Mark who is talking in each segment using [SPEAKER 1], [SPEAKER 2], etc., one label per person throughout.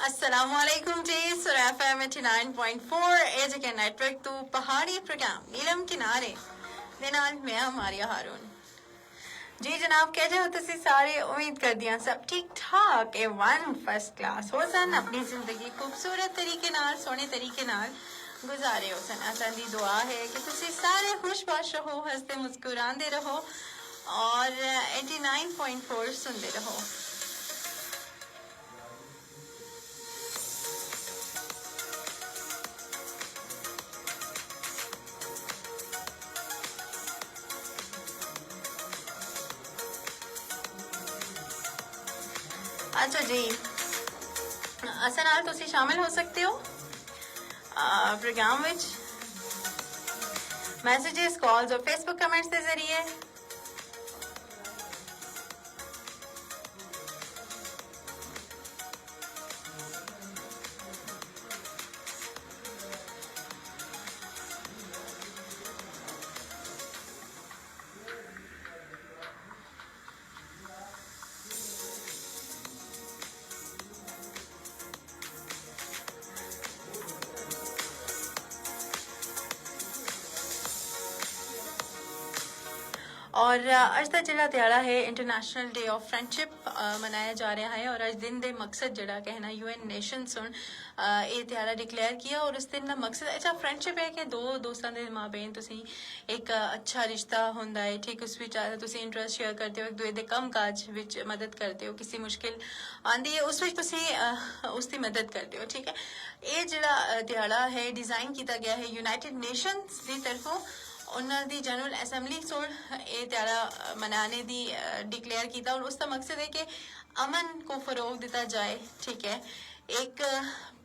[SPEAKER 1] अस्सलाम वालेकुम जी। सुरा FM 89.4 एज के नेटवर्क तो पहाड़ी प्रोग्राम नीलम किनारे ਦੇ ਨਾਲ ਮੈਂ ਮਾਰੀਆ ਹਾरून जी जनाब कैसे हो तुसी सारे उम्मीद कर दिया सब ठीक ठाक ए वन फर्स्ट क्लास हो सन अपनी जिंदगी खूबसूरत तरीके नाल सोने तरीके नाल गुजारे हो सन असां दी दुआ है कि तुसी सारे खुशबाश रहो हंसते मुस्कुराते रहो और 89.4 सुनते रहो। अच्छा जी असां नाल तुसी शामिल हो सकते हो प्रोग्राम विच मैसेजेस कॉल्स और फेसबुक कमेंट्स के जरिए। और अज का जो दिहाड़ा है इंटरनेशनल डे ऑफ फ्रेंडशिप मनाया जा रहा है और अज दिन दे मकसद जड़ा कहना यूएन नेशंस हुन ये दिहाड़ा डिक्लेयर किया और उस दिन का मकसद अच्छा फ्रेंडशिप है कि दो दोस्तों के मां बहन तुसी एक अच्छा रिश्ता होंदा है ठीक उस विच तुसी इंटरेस्ट शेयर करते हो एक दूसरे के कम काज विच मदद करते हो किसी मुश्किल आंदी है उस विच तुसी उसकी मदद करते हो ठीक है। ये जड़ा दिहाड़ा है डिजाइन किया गया है यूनाइटेड नेशंस की तरफों उन्होंने दी जनरल असैम्बली सोड़ ये त्याड़ा मनाने दी डिक्लेयर किया और उसका मकसद है कि अमन को फरोग दिता जाए ठीक है एक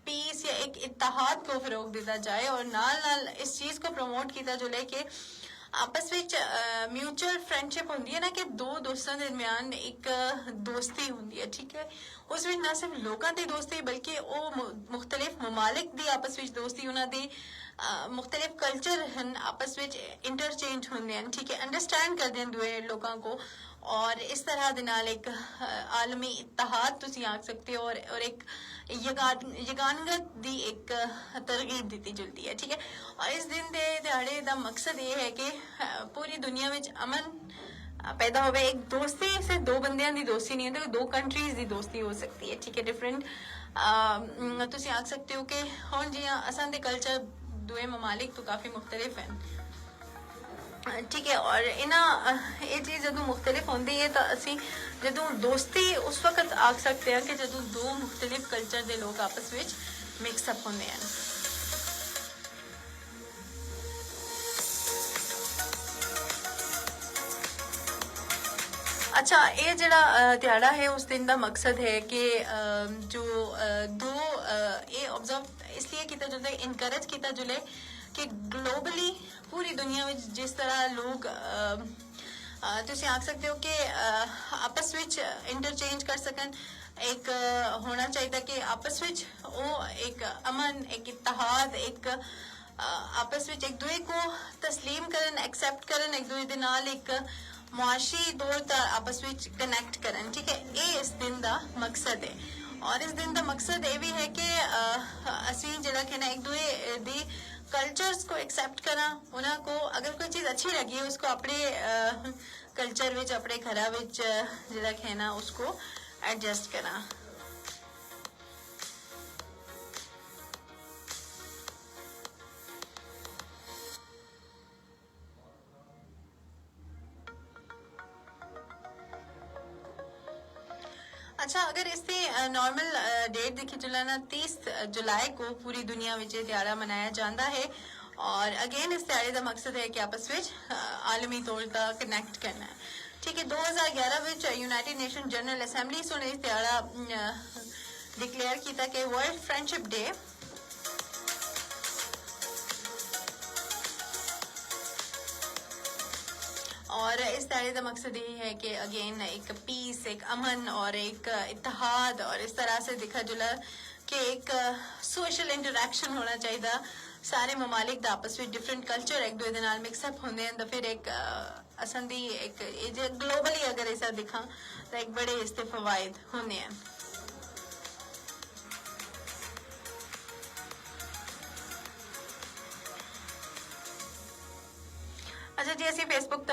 [SPEAKER 1] पीस या एक इत्तेहाद को फरोग दिता जाए और नाल नाल इस चीज को प्रमोट किया जो लेके आपस विच म्यूचुअल फ्रेंडशिप होंदी है ना कि दो दोस्तों के दरमियान एक दोस्ती होंदी है ठीक है उस विच ना सिर्फ लोगों की दोस्ती बल्कि वो मुख्तलिफ ममालिक दी आपस विच दोस्ती उन्हां दी मुख्तलिफ कल्चर हैं आपस में इंटरचेंज होंगे हैं ठीक है अंडरस्टैंड करते हैं दूसरे लोगों को और इस तरह दे नाल एक आलमी इत्तेहाद तुसी आख सकते हो और एक यगानगत दी एक तरगीब दी जुलती है ठीक है। और इस दिन दे दिहाड़े दा मकसद ये है कि पूरी दुनिया में अमन पैदा होवे एक दोस्ती सिर्फ दो बंदियां दी दोस्ती नहीं होती दो कंट्रीज दी दोस्ती हो सकती है ठीक है डिफरेंट तुसी आख सकते हो कि हुण जियां असां दे कल्चर दुए ममालिक तो काफी मुख्तलिफ हैं ठीक है और इन्हां ये चीज जदों मुख्तलिफ होंदी है तो असी जदों दोस्ती उस वक्त आख सकते हैं कि जदों दो मुख्तलिफ कल्चर के लोग आपस में मिक्सअप होंगे हैं। अच्छा ये जड़ा दिहाड़ा है उस दिन का मकसद है कि जो दो ये ऑब्जर्व इसलिए किया जाता है इनकरेज किया जुले कि ग्लोबली पूरी दुनिया में जिस तरह लोग तुसी आख सकते हो कि आपस विच इंटरचेंज कर सकन एक होना चाहिए कि आपस विच वो एक अमन एक इत्तेहाद एक आपस विच एक दूसरे को तस्लीम करन एक्सेप्ट करन एक दूसरे दे नाल एक मुआशी तौर पर आपस में कनेक्ट करन ठीक है ये इस दिन का मकसद है। और इस दिन का मकसद ये भी है कि असी जरा कहना एक दूसरे दी कल्चर्स को एक्सेप्ट करा उन्हें को अगर कोई चीज अच्छी लगी है उसको अपने कल्चर विच अपने घरा विच जरा कहना उसको एडजस्ट करा। अच्छा अगर इससे नॉर्मल डेट देखी चलाना 30 जुलाई को पूरी दुनिया में दिहाड़ा मनाया जाता है और अगेन इस दिहाड़े का मकसद है कि आपस में आलमी तौर पर कनेक्ट करना है ठीक है। 2011 में यूनाइटेड नेशन जनरल असैम्बली ने इस दिहाड़ा डिक्लेयर किया कि वर्ल्ड फ्रेंडशिप डे और इस दायरे का मकसद यही है कि अगेन एक पीस एक अमन और एक इत्तेहाद और इस तरह से दिखा जुला कि एक सोशल इंटरेक्शन होना चाहिए सारे ममालिक दा आपस में डिफरेंट कल्चर एक दूसरे नाल मिक्सअप होंदे हैं तो फिर एक असन दी एक ग्लोबली अगर ऐसा दिखा तो एक बड़े इसके फवायद होने हैं।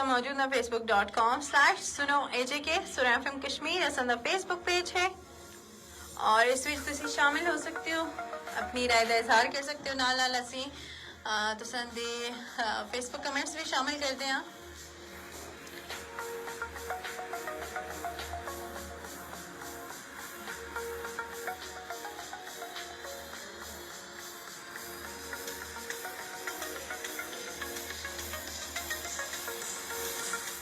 [SPEAKER 1] वक्त मौजूद है facebook.com/suno-aj सुनो FM कश्मीर ऐसा फेसबुक पेज है और इस ਵਿੱਚ ਤੁਸੀਂ ਸ਼ਾਮਿਲ ਹੋ सकते हो, अपनी राय ਦਾ ਇਜ਼ਹਾਰ ਕਰ सकते हो। ਨਾਲ ਨਾਲ ਅਸੀਂ ਤੁਸੀਂ ਦੇ ਫੇਸਬੁੱਕ ਕਮੈਂਟਸ ਵੀ ਸ਼ਾਮਿਲ ਕਰਦੇ ਹਾਂ।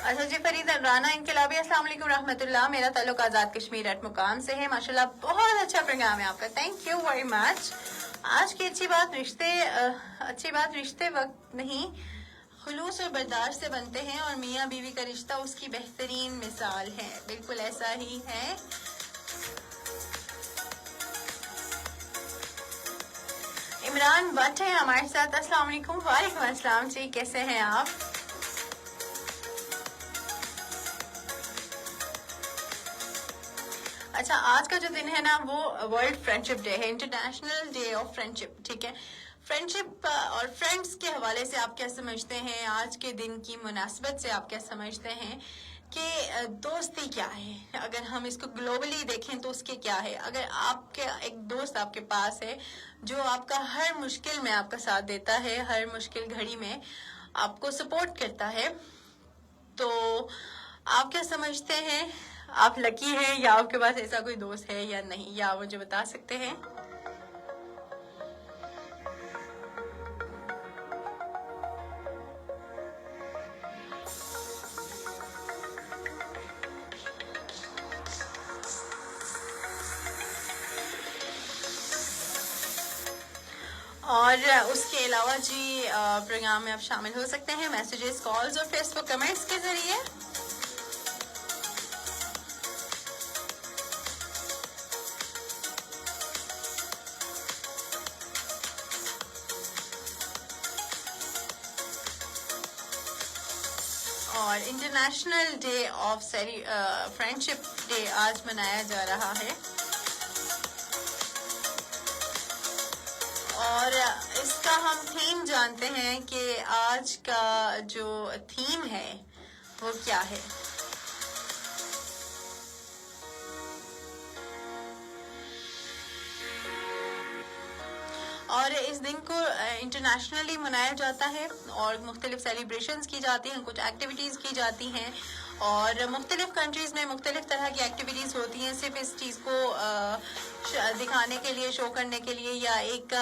[SPEAKER 1] अच्छा जी, फरीद राना इनकलाबी अस्सलाम वालेकुम रहमतुल्लाह। मेरा ताल्लुक आज़ाद कश्मीर एट मुकाम से है। माशाल्लाह बहुत अच्छा प्रोग्राम है आपका, थैंक यू वेरी मच। आज की अच्छी बात रिश्ते वक्त नहीं, खुलूस और बर्दाश्त से बनते हैं और मियाँ बीवी का रिश्ता उसकी बेहतरीन मिसाल है। बिल्कुल ऐसा ही है। इमरान भट्ट है हमारे साथ। अस्सलाम वालेकुम। वालेकुम अस्सलाम जी, कैसे हैं आप? अच्छा, आज का जो दिन है ना वो वर्ल्ड फ्रेंडशिप डे है, इंटरनेशनल डे ऑफ फ्रेंडशिप। ठीक है, फ्रेंडशिप और फ्रेंड्स के हवाले से आप क्या समझते हैं? आज के दिन की मुनासबत से आप क्या समझते हैं कि दोस्ती क्या है? अगर हम इसको ग्लोबली देखें तो उसके क्या है? अगर आपके एक दोस्त आपके पास है जो आपका हर मुश्किल में आपका साथ देता है, हर मुश्किल घड़ी में आपको सपोर्ट करता है, तो आप क्या समझते हैं? आप लकी हैं या आपके पास ऐसा कोई दोस्त है या नहीं, या मुझे बता सकते हैं? और उसके अलावा जी प्रोग्राम में आप शामिल हो सकते हैं मैसेजेस, कॉल्स और फेसबुक कमेंट्स के जरिए। और international day of friendship day आज मनाया जा रहा है और इसका हम थीम जानते हैं कि आज का जो थीम है वो क्या है। और इस दिन को इंटरनेशनली मनाया जाता है और मुख्तलिफ सेलिब्रेशंस की जाती हैं, कुछ एक्टिविटीज़ की जाती हैं और मुख्तलिफ कंट्रीज़ में मुख्तलिफ तरह की एक्टिविटीज़ होती हैं, सिर्फ इस चीज़ को दिखाने के लिए, शो करने के लिए, या एक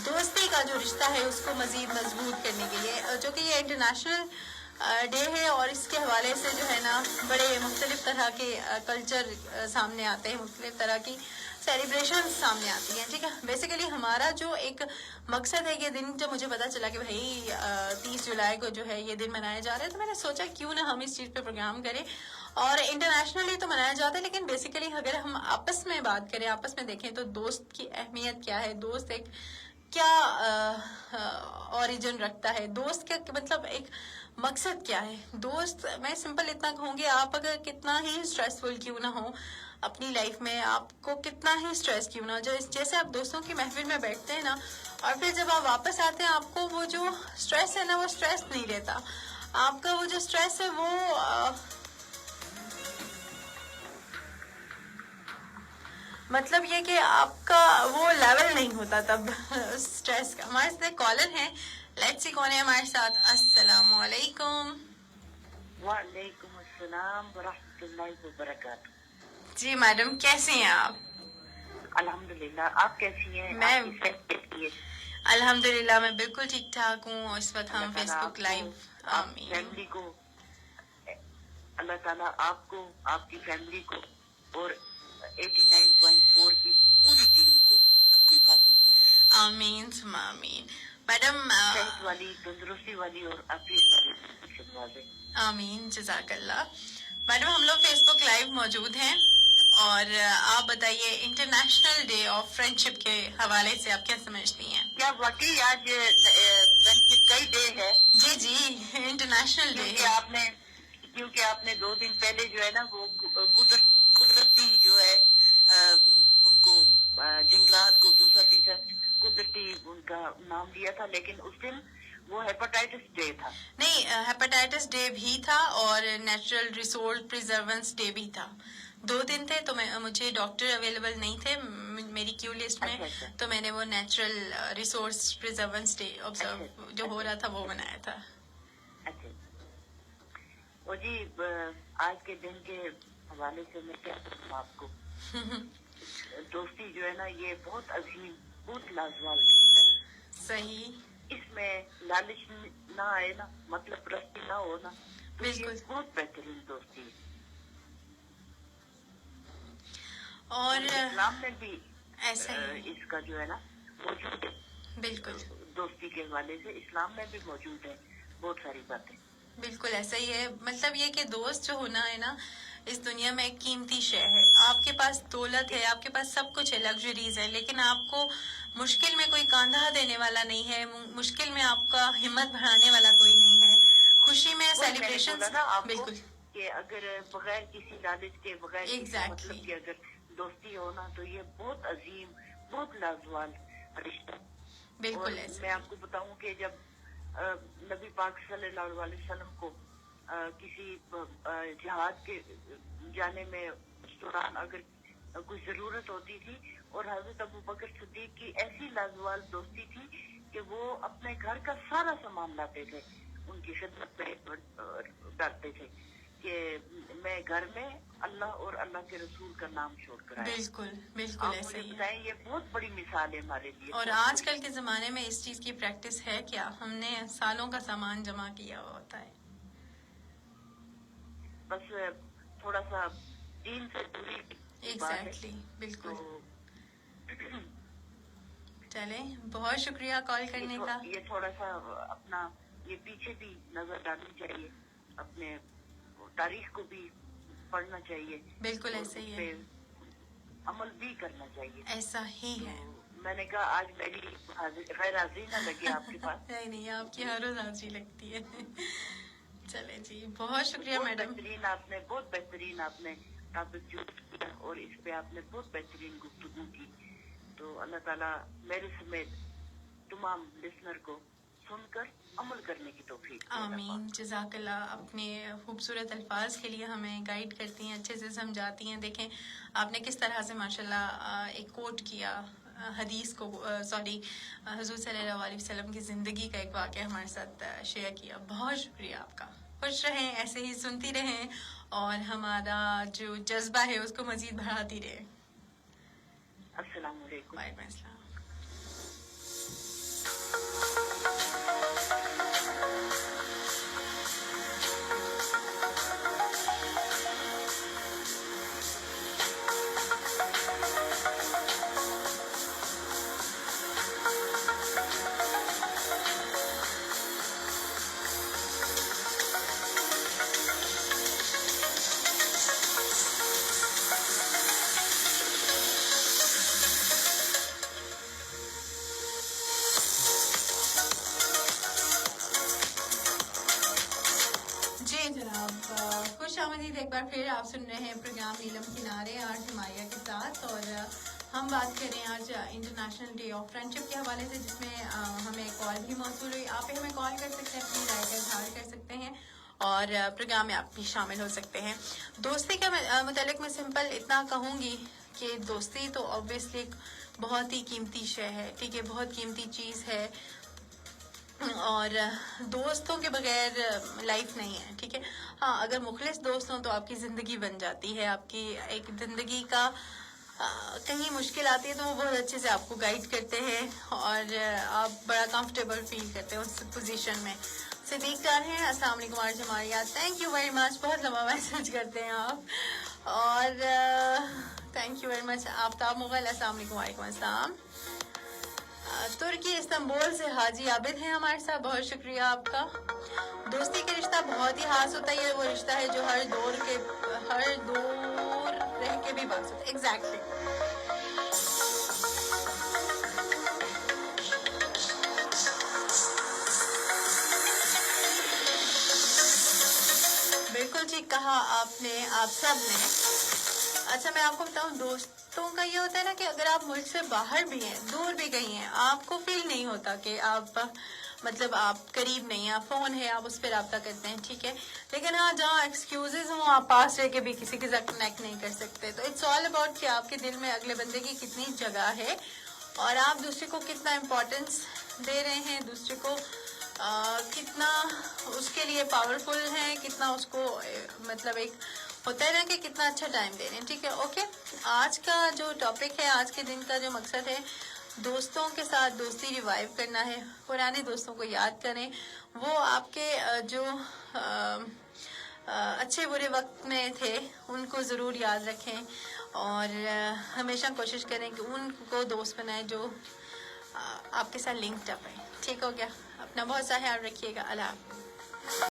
[SPEAKER 1] दोस्ती का जो रिश्ता है उसको मज़ीद मजबूत करने के लिए, जो कि ये इंटरनेशनल डे है। और इसके हवाले से जो है ना बड़े मुख्तलिफ तरह के कल्चर सामने आते हैं, मुख्तलिफ तरह की सेलिब्रेशन सामने आती हैं। ठीक है, बेसिकली हमारा जो एक मकसद है, ये दिन जब मुझे पता चला कि भाई 30 जुलाई को जो है ये दिन मनाया जा रहा है, तो मैंने सोचा क्यों ना हम इस चीज़ पे प्रोग्राम करें। और इंटरनेशनली तो मनाया जाता है, लेकिन बेसिकली अगर हम आपस में बात करें, आपस में देखें तो दोस्त की अहमियत क्या है, दोस्त एक क्या ओरिजिन रखता है, दोस्त का मतलब एक मकसद क्या है। दोस्त, मैं सिंपल इतना कहूँगी, आप अगर कितना ही स्ट्रेसफुल क्यों ना हो अपनी लाइफ में, आपको कितना ही स्ट्रेस क्यों ना, जो जैसे आप दोस्तों की महफिल में बैठते हैं ना और फिर जब आप वापस आते हैं, आपको वो जो स्ट्रेस है ना वो स्ट्रेस नहीं रहता। आपका वो जो स्ट्रेस है वो मतलब ये कि आपका वो लेवल नहीं होता तब स्ट्रेस का। हमारे साथ कॉलर हैं, लेट्स सी कौन है हमारे साथ। अस्सलाम वालेकुम।
[SPEAKER 2] वालेकुम अस्सलाम वरहमतुल्लाहि वबरकातुहू।
[SPEAKER 1] जी मैडम, कैसी हैं आप?
[SPEAKER 2] अल्हम्दुलिल्लाह, आप कैसी हैं?
[SPEAKER 1] मैं
[SPEAKER 2] आपकी सेहत कैसी है?
[SPEAKER 1] अल्हम्दुलिल्लाह मैं बिल्कुल ठीक ठाक हूँ। इस वक्त हम फेसबुक लाइव, आमीन,
[SPEAKER 2] फैमिली को, अल्लाह ताला आपको, आपकी फैमिली को और 89.4 की पूरी टीम को अपने साथ रखे।
[SPEAKER 1] आमीन सुमा आमीन। मैडम
[SPEAKER 2] सेहत वाली, तंदुरुस्ती वाली और आफियत वाली।
[SPEAKER 1] आमीन, जज़ाकल्लाह। मैडम हम लोग फेसबुक लाइव मौजूद हैं और आप बताइए इंटरनेशनल डे ऑफ फ्रेंडशिप के हवाले से आप क्या समझती हैं?
[SPEAKER 2] क्या वाकई आज फ्रेंडशिप का ही डे है?
[SPEAKER 1] जी जी, इंटरनेशनल डे है।
[SPEAKER 2] क्योंकि आपने 2 दिन पहले जो है ना वो कुदरती जो है उनको जंगलात को दूसरा तीसरा कुदरती उनका नाम दिया था, लेकिन उस दिन وہ हेपेटाइटिस डे था.
[SPEAKER 1] नहीं, हेपेटाइटिस डे भी था और नेचुरल रिसोर्स प्रिजर्वेंस डे भी था. 2 दिन थे. तो मुझे डॉक्टर अवेलेबल नहीं थे मेरी क्यू लिस्ट में.
[SPEAKER 2] अच्छा.
[SPEAKER 1] तो मैंने वो नेचुरल रिसोर्स प्रिजर्वेंस डे ऑब्जर्व जो हो रहा था वो मनाया था.
[SPEAKER 2] अच्छा. और जी आज के दिन के हवाले से मैं क्या कहूँ आपको, दोस्ती जो है ना ये बहुत अजीम, बहुत लाजवाब रिश्ता है.
[SPEAKER 1] सही.
[SPEAKER 2] इसमें लालच ना आए ना, मतलब प्रस्ती ना हो ना, तो ये
[SPEAKER 1] बिल्कुल.
[SPEAKER 2] बहुत बेहतरीन दोस्ती है.
[SPEAKER 1] और
[SPEAKER 2] इस्लाम में भी
[SPEAKER 1] ऐसा ही.
[SPEAKER 2] इसका जो है ना मौजूद है.
[SPEAKER 1] बिल्कुल
[SPEAKER 2] दोस्ती के हवाले से इस्लाम में भी मौजूद है बहुत सारी बातें.
[SPEAKER 1] बिल्कुल ऐसा ही है. मतलब ये कि दोस्त जो होना है ना इस दुनिया में एक कीमती शय है. आपके पास दौलत है, आपके पास सब कुछ है, लग्जरीज है, लेकिन आपको मुश्किल में कोई कांधा देने वाला नहीं है, मुश्किल में आपका हिम्मत बढ़ाने वाला कोई नहीं है, खुशी में सेलिब्रेशन.
[SPEAKER 2] ना आपको
[SPEAKER 1] बिल्कुल
[SPEAKER 2] कि अगर बगैर किसी लालच के, बगैर किसी
[SPEAKER 1] Exactly.
[SPEAKER 2] मतलब के अगर दोस्ती हो ना तो ये बहुत अजीम, बहुत लाजवाब रिश्ता.
[SPEAKER 1] बिल्कुल
[SPEAKER 2] और
[SPEAKER 1] ऐसा.
[SPEAKER 2] मैं आपको बताऊं कि जब नबी पाक सल्लल्लाहु अलैहि वसल्लम को किसी जिहाद के जाने में उस दौरान अगर कोई जरूरत होती थी, और हजरत अबू बकर सिद्दीक की ऐसी लाजवाब दोस्ती थी कि वो अपने घर का सारा सामान लाते थे, उनकी खिदमत में डालते थे कि मैं घर में अल्लाह और अल्लाह के रसूल का नाम छोड़कर आया.
[SPEAKER 1] बिल्कुल बिल्कुल
[SPEAKER 2] आप
[SPEAKER 1] ऐसा
[SPEAKER 2] मुझे
[SPEAKER 1] ही है.
[SPEAKER 2] बताएं, ये बहुत बड़ी मिसाल है हमारे लिए.
[SPEAKER 1] और आजकल के जमाने में इस चीज की प्रैक्टिस है क्या? हमने सालों का सामान जमा किया हुआ होता है.
[SPEAKER 2] बस थोड़ा सा दीन से दूरी की बात है.
[SPEAKER 1] एग्जैक्टली. बिल्कुल.
[SPEAKER 2] तो
[SPEAKER 1] चले, बहुत शुक्रिया कॉल करने का.
[SPEAKER 2] ये थोड़ा सा अपना ये पीछे भी नजर डालनी चाहिए, अपने तारीख को भी पढ़ना चाहिए.
[SPEAKER 1] बिल्कुल
[SPEAKER 2] और
[SPEAKER 1] ऐसा ही
[SPEAKER 2] उस
[SPEAKER 1] है.
[SPEAKER 2] पे अमल भी करना चाहिए.
[SPEAKER 1] ऐसा ही है.
[SPEAKER 2] तो मैंने कहा आज मेरी गैर हाजिरी ना लगे आपके पास.
[SPEAKER 1] नहीं नहीं, आपकी हर रोज हाजिरी लगती है. चले जी, बहुत शुक्रिया
[SPEAKER 2] बहुत
[SPEAKER 1] मैडम.
[SPEAKER 2] बेहतरीन आपने, बहुत बेहतरीन आपने टॉपिक चूज किया और इस पे आपने बहुत बेहतरीन गुफ्तगू की. तो अल्लाह ताला मेरे समेत तमाम लिसनर को सुनकर अमल करने की तौफीक दे.
[SPEAKER 1] आमीन. जज़ाकल्लाह. अपने खूबसूरत अल्फाज के लिए हमें गाइड करती हैं, अच्छे से समझाती हैं. देखें आपने किस तरह से माशाल्लाह एक कोट किया हदीस को, सॉरी हुजूर सल्लल्लाहु अलैहि वसल्लम की ज़िंदगी का एक वाक़या हमारे साथ शेयर किया. बहुत शुक्रिया आपका. खुश रहें, ऐसे ही सुनती रहें और हमारा जो जज्बा है उसको मज़ीद बढ़ाती रहें.
[SPEAKER 2] अस्सलाम वालेकुम.
[SPEAKER 1] वालेकुम अस्सलाम. खुश आमदीद एक बार फिर. आप सुन रहे हैं प्रोग्राम नीलम किनारे आज हिमाया के साथ, और हम बात कर रहे हैं आज इंटरनेशनल डे ऑफ फ्रेंडशिप के हवाले से, जिसमें हमें कॉल भी मौसूल हुई. आप हमें कॉल कर सकते हैं, अपनी राय का इजहार कर सकते हैं और प्रोग्राम में आप भी शामिल हो सकते हैं. दोस्ती के मुतालिक मैं सिंपल इतना कहूँगी कि दोस्ती तो ऑब्वियसली एक बहुत ही कीमती शय है. ठीक है, बहुत कीमती चीज़ है और दोस्तों के बगैर लाइफ नहीं है. ठीक है, हाँ अगर मुखलिस दोस्त हों तो आपकी ज़िंदगी बन जाती है. आपकी एक ज़िंदगी का कहीं मुश्किल आती है तो वो बहुत अच्छे से आपको गाइड करते हैं और आप बड़ा कंफर्टेबल फील करते हैं उस पोजीशन में. सिद्दीक खान हैं. अस्सलाम वालेकुम RJ Jamariya. Thank you very much. बहुत लंबा मैसेज करते हैं आप. और thank you very much. Aftab Mughal. अस्सलाम वालेकुम. वालेकुम अस्सलाम. तुर्की इस्तांबुल से हाजी आबिद हैं हमारे साथ. बहुत शुक्रिया आपका. दोस्ती का रिश्ता बहुत ही खास होता है. ये वो रिश्ता है जो हर दौर रह के भी बात होता है. एग्जैक्टली. बिल्कुल ठीक कहा आपने, आप सब ने. अच्छा मैं आपको बताऊं, दोस्तों का ये होता है ना कि अगर आप मुल्क से बाहर भी हैं, दूर भी गई हैं, आपको फील नहीं होता कि आप مطلب آپ قریب نہیں ہیں, فون ہے آپ اس پہ رابطہ کرتے ہیں, ٹھیک ہے, لیکن ہاں جہاں ایکسکیوزز ہوں آپ پاس رہ کے بھی کسی کے ساتھ کنیکٹ نہیں کر سکتے. تو اٹس آل اباؤٹ کہ آپ کے دل میں اگلے بندے کی کتنی جگہ ہے اور آپ دوسرے کو کتنا امپورٹنس دے رہے ہیں, دوسرے کو کتنا اس کے لیے پاورفل ہیں, کتنا اس کو مطلب ایک ہوتا ہے نا کہ کتنا اچھا ٹائم دے رہے ہیں, ٹھیک ہے. اوکے, آج کا جو ٹاپک ہے, آج کے دن کا جو مقصد ہے, دوستوں کے ساتھ دوستی ریوائیو کرنا ہے. پرانے دوستوں کو یاد کریں, وہ آپ کے جو اچھے برے وقت میں تھے ان کو ضرور یاد رکھیں اور ہمیشہ کوشش کریں کہ ان کو دوست بنائیں جو آپ کے ساتھ لنکڈ اپ ہے. ٹھیک ہو گیا, اپنا بہت سا خیال رکھیے گا. اللہ حافظ.